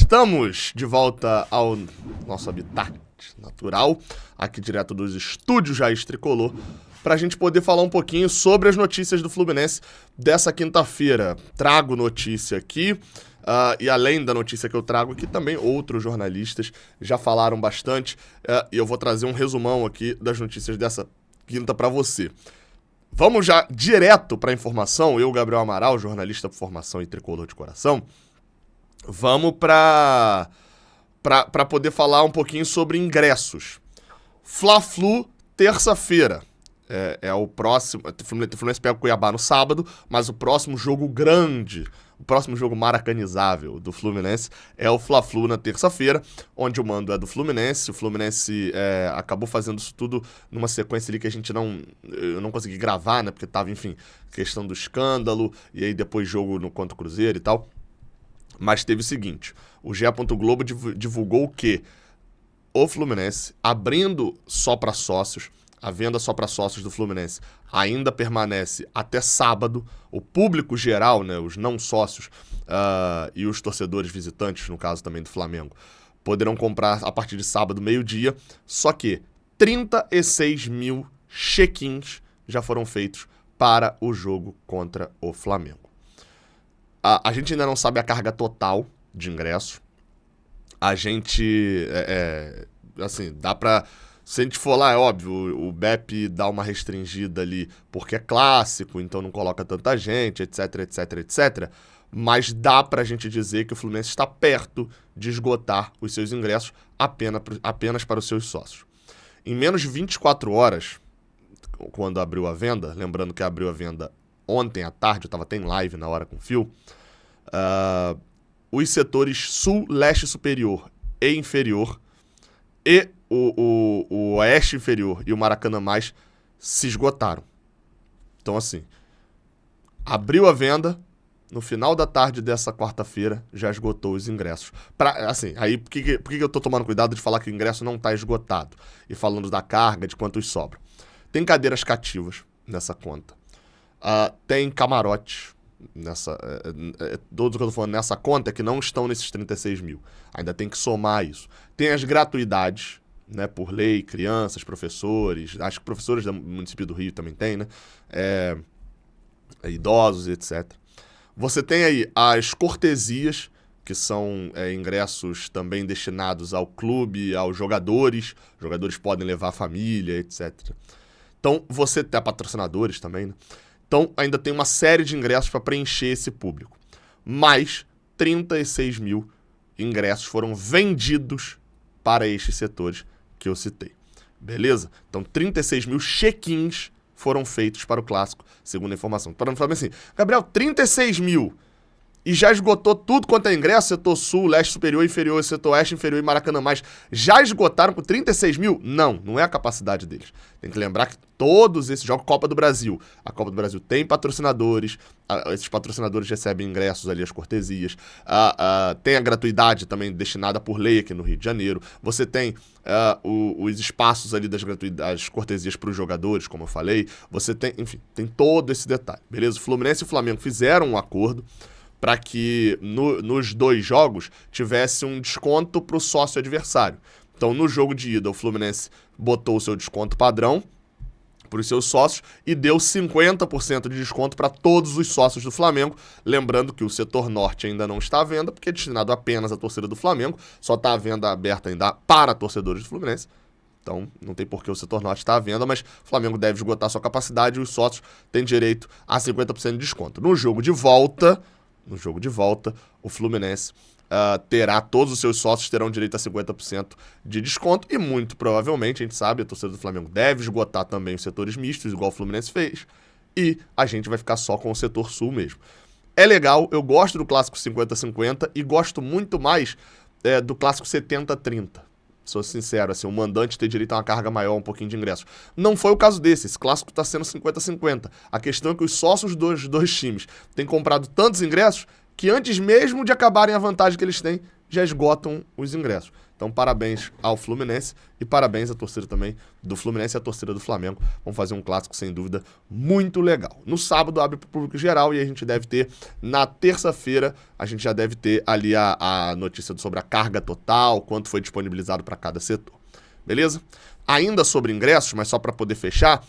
Estamos de volta ao nosso habitat natural, aqui direto dos estúdios Raiz Tricolor, para a gente poder falar um pouquinho sobre as notícias do Fluminense dessa quinta-feira. Trago notícia aqui, e além da notícia que eu trago aqui, também outros jornalistas já falaram bastante, e eu vou trazer um resumão aqui das notícias dessa quinta para você. Vamos já direto para a informação. Eu, Gabriel Amaral, jornalista por formação e tricolor de coração, vamos para poder falar um pouquinho sobre ingressos. Fla-Flu, terça-feira. É o próximo. O Fluminense pega o Cuiabá no sábado, mas o próximo jogo grande, o próximo jogo maracanizável do Fluminense é o Fla-Flu na terça-feira, onde o mando é do Fluminense. O Fluminense acabou fazendo isso tudo numa sequência ali que eu não consegui gravar, né? Porque tava, enfim, questão do escândalo, e aí depois jogo contra o Cruzeiro e tal. Mas teve o seguinte, o GE. Globo divulgou que o Fluminense, abrindo só para sócios, a venda só para sócios do Fluminense ainda permanece até sábado. O público geral, né, os não sócios e os torcedores visitantes, no caso também do Flamengo, poderão comprar a partir de sábado, meio-dia. Só que 36 mil check-ins já foram feitos para o jogo contra o Flamengo. A gente ainda não sabe a carga total de ingressos. A gente, assim, dá pra... Se a gente for lá, é óbvio, o BEP dá uma restringida ali porque é clássico, então não coloca tanta gente, etc, etc, etc. Mas dá pra gente dizer que o Fluminense está perto de esgotar os seus ingressos apenas para os seus sócios. Em menos de 24 horas, quando abriu a venda, lembrando que abriu a venda ontem à tarde, eu estava até em live na hora com o Fio, os setores sul, leste superior e inferior e o oeste inferior e o Maracanã mais se esgotaram. Então, assim, abriu a venda, no final da tarde dessa quarta-feira já esgotou os ingressos. Aí, por que eu tô tomando cuidado de falar que o ingresso não está esgotado? E falando da carga, de quantos sobram. Tem cadeiras cativas nessa conta. Tem camarotes todos que eu tô falando nessa conta que não estão nesses 36 mil. Ainda tem que somar isso. Tem as gratuidades, né, por lei, crianças, professores, acho que professores do município do Rio também tem, né? Idosos, etc. Você tem aí as cortesias, que são ingressos também destinados ao clube, aos jogadores. Os jogadores podem levar a família, etc. Então, você tem patrocinadores também, né? Então, ainda tem uma série de ingressos para preencher esse público. Mais 36 mil ingressos foram vendidos para estes setores que eu citei. Beleza? Então, 36 mil check-ins foram feitos para o Clássico, segundo a informação. Para não falar assim, Gabriel, 36 mil e já esgotou tudo quanto é ingresso, setor sul, leste superior, inferior, setor oeste, inferior e Maracanã mais, já esgotaram com 36 mil? Não é a capacidade deles. Tem que lembrar que todos esses jogos, Copa do Brasil, a Copa do Brasil tem patrocinadores, esses patrocinadores recebem ingressos ali, as cortesias, tem a gratuidade também destinada por lei aqui no Rio de Janeiro, você tem os espaços ali das cortesias para os jogadores, como eu falei, você tem, enfim, tem todo esse detalhe, beleza? O Fluminense e o Flamengo fizeram um acordo para que nos dois jogos tivesse um desconto para o sócio adversário. Então, no jogo de ida, o Fluminense botou o seu desconto padrão para os seus sócios e deu 50% de desconto para todos os sócios do Flamengo. Lembrando que o setor norte ainda não está à venda, porque é destinado apenas à torcida do Flamengo, só está à venda aberta ainda para torcedores do Fluminense. Então, não tem por que o setor norte estar à venda, mas o Flamengo deve esgotar sua capacidade e os sócios têm direito a 50% de desconto. No jogo de volta, o Fluminense todos os seus sócios terão direito a 50% de desconto e muito provavelmente, a gente sabe, a torcida do Flamengo deve esgotar também os setores mistos, igual o Fluminense fez, e a gente vai ficar só com o setor sul mesmo. É legal, eu gosto do clássico 50-50 e gosto muito mais do clássico 70-30. Sou sincero, assim, o mandante ter direito a uma carga maior, um pouquinho de ingressos. Não foi o caso desse, esse clássico está sendo 50-50. A questão é que os sócios dos dois times têm comprado tantos ingressos que antes mesmo de acabarem a vantagem que eles têm, já esgotam os ingressos. Então, parabéns ao Fluminense e parabéns à torcida também do Fluminense e à torcida do Flamengo. Vamos fazer um clássico, sem dúvida, muito legal. No sábado abre para o público geral e a gente deve ter, na terça-feira, a gente já deve ter ali a notícia sobre a carga total, quanto foi disponibilizado para cada setor. Beleza? Ainda sobre ingressos, mas só para poder fechar,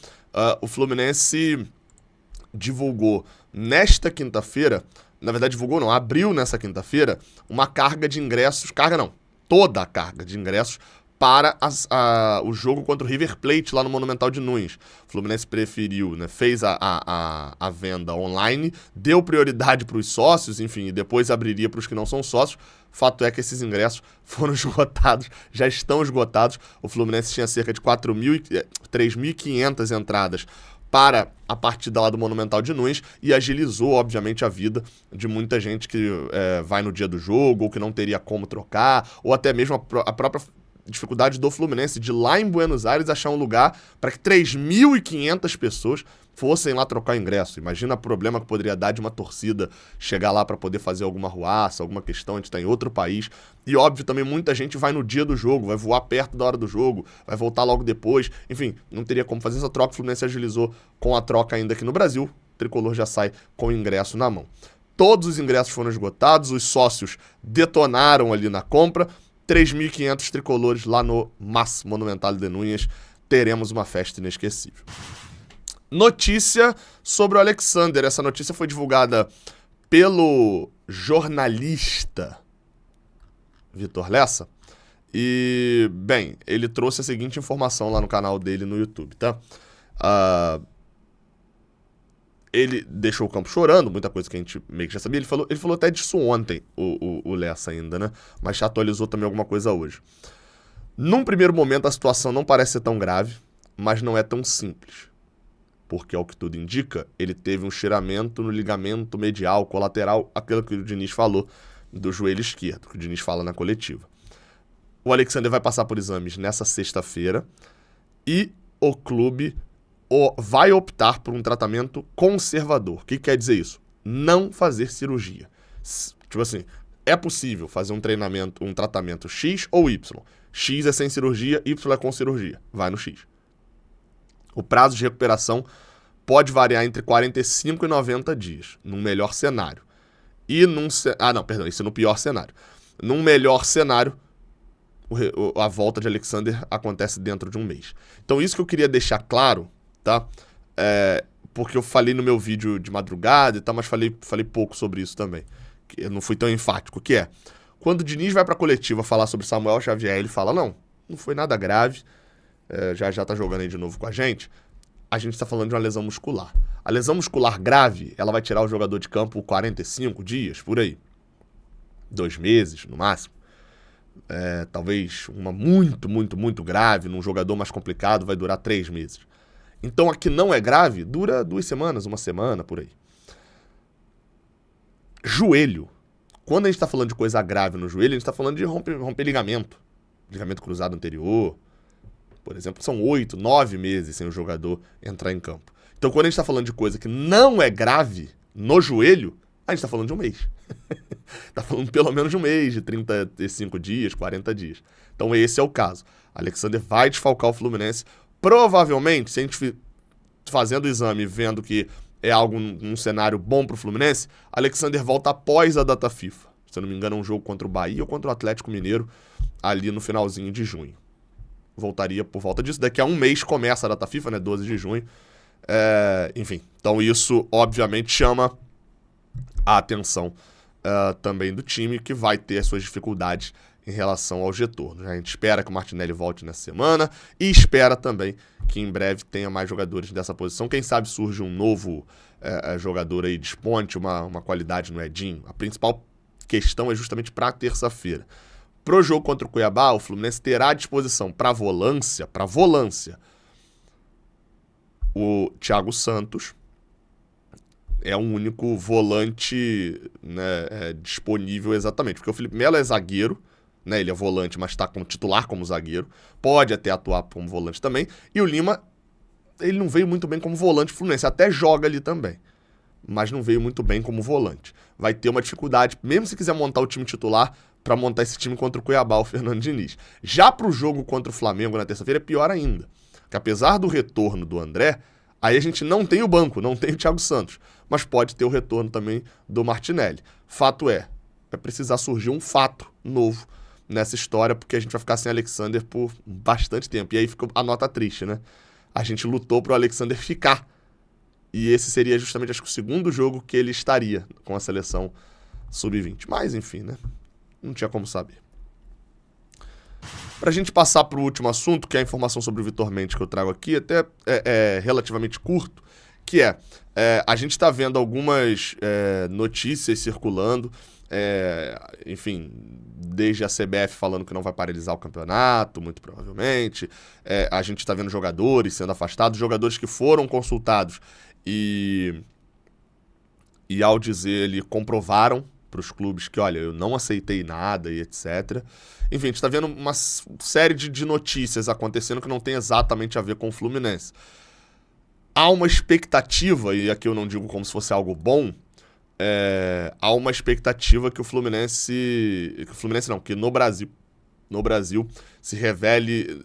o Fluminense divulgou nesta quinta-feira, na verdade divulgou não, abriu nessa quinta-feira uma carga de ingressos, toda a carga de ingressos para o jogo contra o River Plate lá no Monumental de Nunes. O Fluminense preferiu, né, fez a venda online, deu prioridade para os sócios, enfim, e depois abriria para os que não são sócios. Fato é que esses ingressos foram esgotados, já estão esgotados. O Fluminense tinha cerca de 3.500 entradas para a partida lá do Monumental de Nunes e agilizou, obviamente, a vida de muita gente que vai no dia do jogo ou que não teria como trocar, ou até mesmo a própria dificuldade do Fluminense de lá em Buenos Aires achar um lugar para que 3.500 pessoas fossem lá trocar ingresso. Imagina o problema que poderia dar de uma torcida chegar lá para poder fazer alguma arruaça, alguma questão, a gente está em outro país. E óbvio, também muita gente vai no dia do jogo, vai voar perto da hora do jogo, vai voltar logo depois. Enfim, não teria como fazer essa troca. O Fluminense agilizou com a troca ainda aqui no Brasil. O Tricolor já sai com o ingresso na mão. Todos os ingressos foram esgotados, os sócios detonaram ali na compra. 3.500 tricolores lá no MAS, Monumental de Nunes. Teremos uma festa inesquecível. Notícia sobre o Alexander. Essa notícia foi divulgada pelo jornalista Vitor Lessa. E, bem, ele trouxe a seguinte informação lá no canal dele no YouTube, tá? Ele deixou o campo chorando, muita coisa que a gente meio que já sabia. Ele falou até disso ontem, o Lessa ainda, né? Mas já atualizou também alguma coisa hoje. Num primeiro momento, a situação não parece ser tão grave, mas não é tão simples. Porque, ao que tudo indica, ele teve um estiramento no ligamento medial, colateral, aquilo que o Diniz falou do joelho esquerdo, que o Diniz fala na coletiva. O Alexander vai passar por exames nessa sexta-feira e o clube vai optar por um tratamento conservador. O que quer dizer isso? Não fazer cirurgia. Tipo assim, é possível fazer um tratamento X ou Y. X é sem cirurgia, Y é com cirurgia. Vai no X. O prazo de recuperação pode variar entre 45 e 90 dias, num melhor cenário. Isso no pior cenário. Num melhor cenário, a volta de Alexander acontece dentro de um mês. Então, isso que eu queria deixar claro, tá? Porque eu falei no meu vídeo de madrugada e tal, mas falei pouco sobre isso também. Eu não fui tão enfático, que é, quando o Diniz vai pra coletiva falar sobre Samuel Xavier, ele fala, não foi nada grave, já tá jogando aí de novo com a gente tá falando de uma lesão muscular. A lesão muscular grave, ela vai tirar o jogador de campo 45 dias, por aí. 2 meses, no máximo. Talvez uma muito, muito, muito grave, num jogador mais complicado, vai durar 3 meses. Então, a que não é grave, dura 2 semanas, 1 semana, por aí. Joelho. Quando a gente tá falando de coisa grave no joelho, a gente tá falando de romper ligamento. Ligamento cruzado anterior. Por exemplo, são 8, 9 meses sem o jogador entrar em campo. Então, quando a gente tá falando de coisa que não é grave no joelho, a gente tá falando de um mês. Tá falando pelo menos de um mês, de 35 dias, 40 dias. Então, esse é o caso. Alexander vai desfalcar o Fluminense. Provavelmente, se a gente fazendo o exame e vendo que é algo num cenário bom pro Fluminense, Alexander volta após a data FIFA. Se eu não me engano, é um jogo contra o Bahia ou contra o Atlético Mineiro, ali no finalzinho de junho. Voltaria por volta disso. Daqui a um mês começa a data FIFA, né? 12 de junho. Enfim, então isso obviamente chama a atenção também do time, que vai ter as suas dificuldades em relação aos retornos. A gente espera que o Martinelli volte nessa semana e espera também que em breve tenha mais jogadores dessa posição. Quem sabe surge um novo jogador aí, desponte uma qualidade no Edinho. A principal questão é justamente para terça-feira. Pro jogo contra o Cuiabá, o Fluminense terá à disposição para volância, o Thiago Santos. É o único volante, né, disponível exatamente. Porque o Felipe Melo é zagueiro, né, ele é volante, mas está como titular como zagueiro. Pode até atuar como volante também. E o Lima, ele não veio muito bem como volante Fluminense. Até joga ali também, mas não veio muito bem como volante. Vai ter uma dificuldade, mesmo se quiser montar o time titular, para montar esse time contra o Cuiabá, o Fernando Diniz. Já pro jogo contra o Flamengo na terça-feira é pior ainda. Que apesar do retorno do André, aí a gente não tem o banco, não tem o Thiago Santos, mas pode ter o retorno também do Martinelli. Fato é, vai precisar surgir um fato novo nessa história, porque a gente vai ficar sem Alexander por bastante tempo. E aí fica a nota triste, né? A gente lutou pro Alexander ficar. E esse seria justamente, acho que, o segundo jogo que ele estaria com a seleção sub-20. Mas, enfim, né? Não tinha como saber. Pra gente passar pro último assunto, que é a informação sobre o Vitor Mendes que eu trago aqui, até é relativamente curto, que a gente tá vendo algumas notícias circulando, enfim, desde a CBF falando que não vai paralisar o campeonato, muito provavelmente, a gente tá vendo jogadores sendo afastados, jogadores que foram consultados e ao dizer ele comprovaram para os clubes que, olha, eu não aceitei nada e etc. Enfim, a gente tá vendo uma série de notícias acontecendo que não tem exatamente a ver com o Fluminense. Há uma expectativa, e aqui eu não digo como se fosse algo bom, há uma expectativa que que no Brasil se revele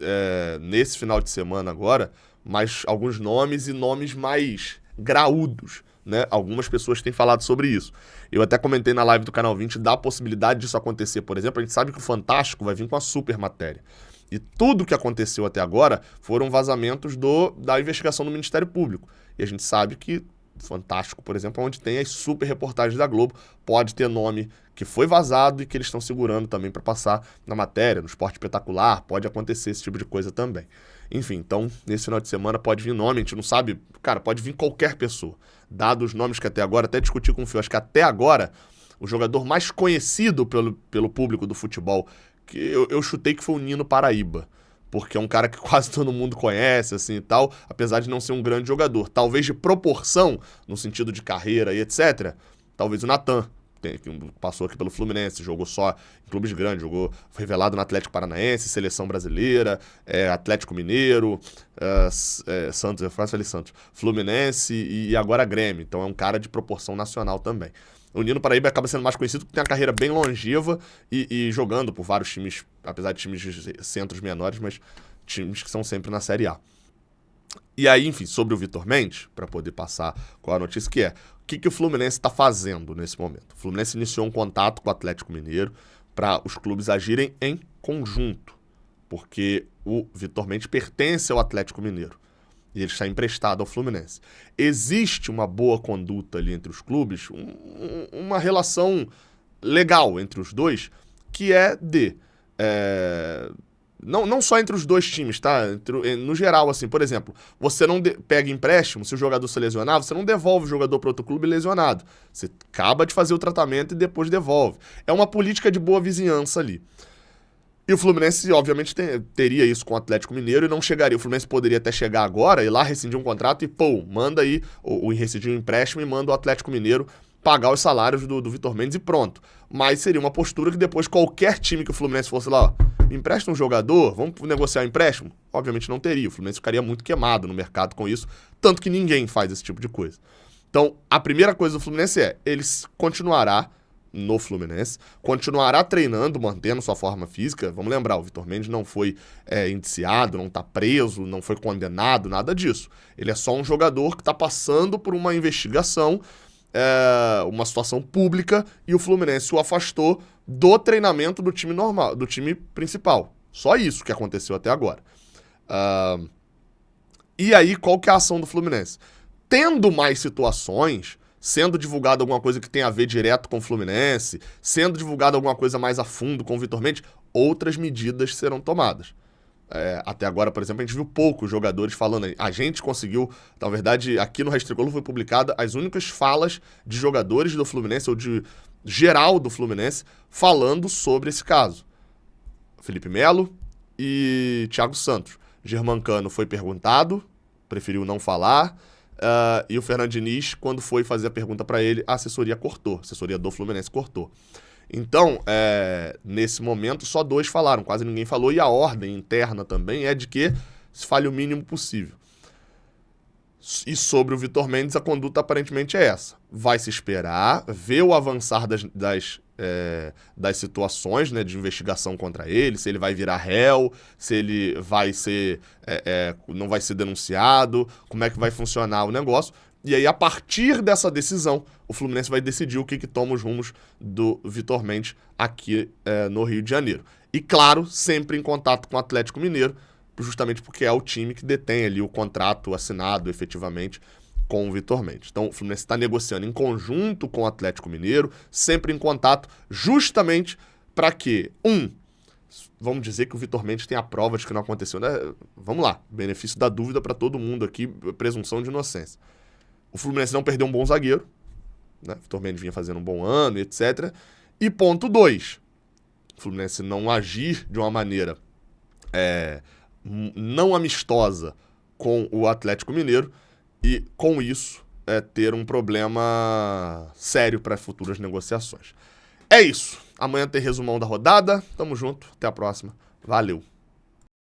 nesse final de semana agora, mais alguns nomes e nomes mais graúdos, né? Algumas pessoas têm falado sobre isso. Eu até comentei na live do Canal 20 da possibilidade disso acontecer. Por exemplo, a gente sabe que o Fantástico vai vir com a super matéria. E tudo que aconteceu até agora foram vazamentos da investigação do Ministério Público. E a gente sabe que Fantástico, por exemplo, onde tem as super reportagens da Globo, pode ter nome que foi vazado e que eles estão segurando também para passar na matéria, no Esporte Espetacular, pode acontecer esse tipo de coisa também. Enfim, então, nesse final de semana pode vir nome, a gente não sabe, cara, pode vir qualquer pessoa. Dados os nomes que até agora, até discuti com o Fio, acho que até agora, o jogador mais conhecido pelo público do futebol, que eu chutei que foi o Nino Paraíba, porque é um cara que quase todo mundo conhece, assim, e tal, apesar de não ser um grande jogador. Talvez de proporção, no sentido de carreira e etc., talvez o Natan, que passou aqui pelo Fluminense, jogou só em clubes grandes, foi revelado no Atlético Paranaense, Seleção Brasileira, Atlético Mineiro, Santos, eu falei Santos, Fluminense e agora Grêmio. Então é um cara de proporção nacional também. O Nino Paraíba acaba sendo mais conhecido porque tem uma carreira bem longeva e jogando por vários times, apesar de times de centros menores, mas times que são sempre na Série A. E aí, enfim, sobre o Vitor Mendes, para poder passar com a notícia que o que o Fluminense está fazendo nesse momento? O Fluminense iniciou um contato com o Atlético Mineiro para os clubes agirem em conjunto, porque o Vitor Mendes pertence ao Atlético Mineiro e ele está emprestado ao Fluminense. Existe uma boa conduta ali entre os clubes, uma relação legal entre os dois, que é não só entre os dois times, tá? No geral, assim, por exemplo, você não pega empréstimo, se o jogador se lesionar, você não devolve o jogador para outro clube lesionado. Você acaba de fazer o tratamento e depois devolve. É uma política de boa vizinhança ali. E o Fluminense, obviamente, teria isso com o Atlético Mineiro e não chegaria. O Fluminense poderia até chegar agora, ir lá, rescindir um contrato e, manda aí, rescindir um empréstimo e manda o Atlético Mineiro pagar os salários do Vitor Mendes e pronto. Mas seria uma postura que depois qualquer time que o Fluminense fosse lá, me empresta um jogador, vamos negociar um empréstimo? Obviamente não teria. O Fluminense ficaria muito queimado no mercado com isso, tanto que ninguém faz esse tipo de coisa. Então, a primeira coisa do Fluminense ele continuará no Fluminense, continuará treinando, mantendo sua forma física. Vamos lembrar, o Vitor Mendes não foi indiciado, não está preso, não foi condenado, nada disso. Ele é só um jogador que está passando por uma investigação, uma situação pública, e o Fluminense o afastou do treinamento do time normal, do time principal. Só isso que aconteceu até agora. E aí, qual que é a ação do Fluminense? Tendo mais situações, sendo divulgado alguma coisa que tem a ver direto com o Fluminense, sendo divulgado alguma coisa mais a fundo com o Vitor Mendes, outras medidas serão tomadas. Até agora, por exemplo, a gente viu poucos jogadores falando. A gente conseguiu, na verdade, aqui no Restricolor foi publicada as únicas falas de jogadores do Fluminense, ou de geral do Fluminense, falando sobre esse caso. Felipe Melo e Thiago Santos. Germancano foi perguntado, preferiu não falar, e o Fernando Diniz, quando foi fazer a pergunta para ele, a assessoria do Fluminense cortou. Então, nesse momento, só 2 falaram, quase ninguém falou, e a ordem interna também é de que se fale o mínimo possível. E sobre o Vitor Mendes, a conduta aparentemente é essa. Vai se esperar, ver o avançar das situações, né, de investigação contra ele, se ele vai virar réu, se ele vai ser não vai ser denunciado, como é que vai funcionar o negócio. E aí, a partir dessa decisão, o Fluminense vai decidir o que toma os rumos do Vitor Mendes aqui no Rio de Janeiro. E, claro, sempre em contato com o Atlético Mineiro, justamente porque é o time que detém ali o contrato assinado efetivamente com o Vitor Mendes. Então, o Fluminense está negociando em conjunto com o Atlético Mineiro, sempre em contato, justamente para que, vamos dizer que o Vitor Mendes tem a prova de que não aconteceu, né? Vamos lá, benefício da dúvida para todo mundo aqui, presunção de inocência. O Fluminense não perdeu um bom zagueiro, né? O Vitor Mendes vinha fazendo um bom ano, etc. E ponto 2, o Fluminense não agir de uma maneira não amistosa com o Atlético Mineiro e, com isso, ter um problema sério para futuras negociações. É isso. Amanhã tem resumão da rodada. Tamo junto. Até a próxima. Valeu.